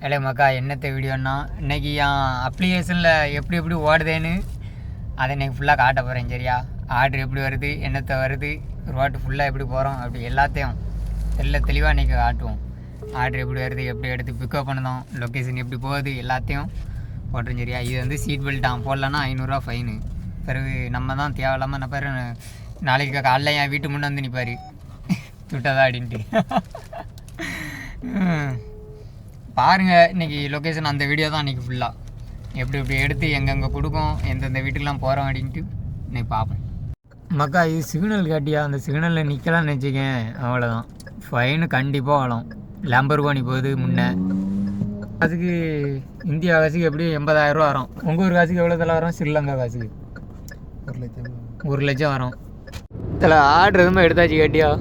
ஏலே மக்கா என்னத்த வீடியோன்னா இன்றைக்கி என் அப்ளிகேஷனில் எப்படி எப்படி ஓடுதேன்னு அதை இன்றைக்கி ஃபுல்லாக காட்ட போகிறேன். சரியா? ஆர்டர் எப்படி வருது, என்னத்தை வருது, ரோட்டு ஃபுல்லாக எப்படி போகிறோம், அப்படி எல்லாத்தையும் தெளிவாக இன்றைக்கி காட்டுவோம். ஆர்டர் எப்படி வருது, எப்படி எடுத்து பிக்கப் பண்ணணும், லொக்கேஷன் எப்படி போகுது, எல்லாத்தையும் போட்டுரும். சரியா? இது வந்து சீட் பெல்ட் போடலன்னா 500 ஃபைனு. பிறகு நம்ம தான் தேவையில்லாமல் என்ன பேர் நாளைக்கு காலைல என் வீட்டு முன்னே வந்து நிற்பார் துட்டதா அப்படின்ட்டு. பாருங்கள் இன்றைக்கி லொக்கேஷன் அந்த வீடியோ தான் இன்றைக்கி ஃபுல்லாக எப்படி எப்படி எடுத்து எங்கெங்கே கொடுக்கும், எந்தெந்த வீட்டுக்கெலாம் போகிறோம் அப்படின்ட்டு இன்றைக்கி பார்ப்போம். மக்கா இது சிக்னல் காட்டியா, அந்த சிக்னலில் நிற்கலாம்னு நினச்சிக்கேன், அவ்வளோதான் ஃபைனு கண்டிப்பாக வரும். லேம்பர்கோனி போகுது முன்னே, அதுக்கு இந்தியா காசுக்கு எப்படியும் 80,000 ரூபா வரும். உங்கள் ஊர் காசுக்கு எவ்வளோ தலை வரும்? ஸ்ரீலங்கா காசுக்கு 1 லட்சம் வரும். இதில் ஆர்டர் எதுவுமே எடுத்தாச்சு கேட்டியா?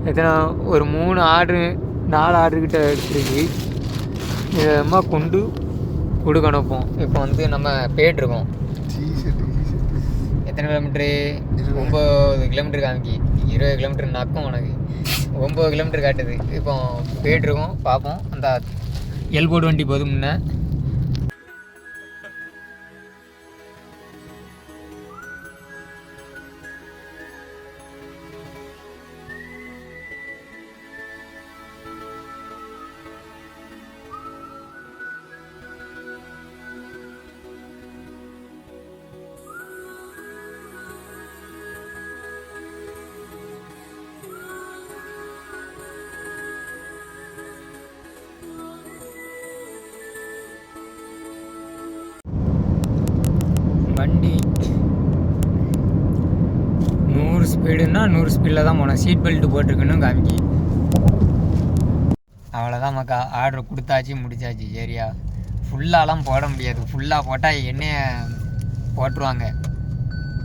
எத்தனை ஒரு 3 ஆர்டரு 4 ஆர்டர்கிட்ட எடுத்துருக்கு. இதமாக கொண்டு கொடுக்கணும். இப்போ வந்து நம்ம போய்ட்டுருக்கோம். எத்தனை கிலோமீட்ரு? 9 கிலோமீட்டர் காமிக்கி. 20 கிலோமீட்டர் நக்கும் உனக்கு. 9 கிலோமீட்டர் காட்டுது. இப்போ போய்ட்டுருக்கோம். பார்ப்போம். அந்த எல்போர்டு வண்டி போதும் முன்னே. வண்டி 100 ஸ்பீடுன்னா 100 ஸ்பீடில் தான் போனோம். சீட் பெல்ட் போட்டிருக்குன்னு காமிக்கி. அவ்வளோதான் மக்கா, ஆர்டர் கொடுத்தாச்சு, முடிச்சாச்சு. சரியா? ஃபுல்லாலாம் போட முடியாது. ஃபுல்லாக போட்டால் எண்ணெயை போட்டுருவாங்க,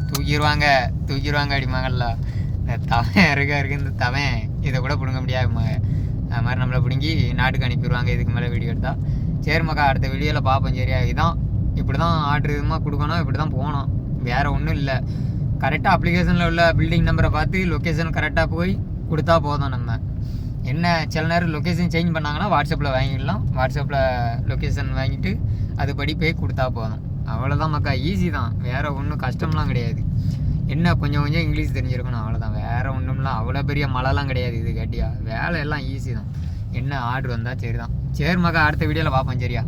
தூக்கிடுவாங்க அடிமாங்கல்ல. இந்த தவன் இருக்கு இந்த தவன் இதை கூட பிடுங்க முடியாதுமாங்க. அது மாதிரி நம்மளை பிடுங்கி நாட்டுக்கு அனுப்பிடுவாங்க இதுக்கு மேலே வீடியோ எடுத்தால். சரி மக்கா, அடுத்த வீடியோவில் பார்ப்போம். சரியா? இதுதான் இப்படி தான் ஆர்டர் இதுமாக கொடுக்கணும், இப்படி தான் போகணும், வேறு ஒன்றும் இல்லை. கரெக்டாக அப்ளிகேஷனில் உள்ள பில்டிங் நம்பரை பார்த்து லொக்கேஷன் கரெக்டாக போய் கொடுத்தா போதும். நம்ம என்ன சில நேரம் லொக்கேஷன் சேஞ்ச் பண்ணாங்கன்னா வாட்ஸ்அப்பில் வாங்கிடலாம். வாட்ஸ்அப்பில் லொக்கேஷன் வாங்கிட்டு அதுபடி போய் கொடுத்தா போதும். அவ்வளோதான் மக்கா, ஈஸி தான், வேறு ஒன்றும் கஷ்டம்லாம் கிடையாது. என்ன கொஞ்சம் இங்கிலீஷ் தெரிஞ்சிருக்கணும், அவ்வளோதான். வேறு ஒன்றும்லாம் அவ்வளோ பெரிய மழைலாம் கிடையாது. இது கேட்டியா? வேலை எல்லாம் ஈஸி தான். என்ன ஆர்டர் வந்தால் சரி தான். சரி மக்கா, அடுத்த வீடியோவில் பார்ப்போம். சரியா?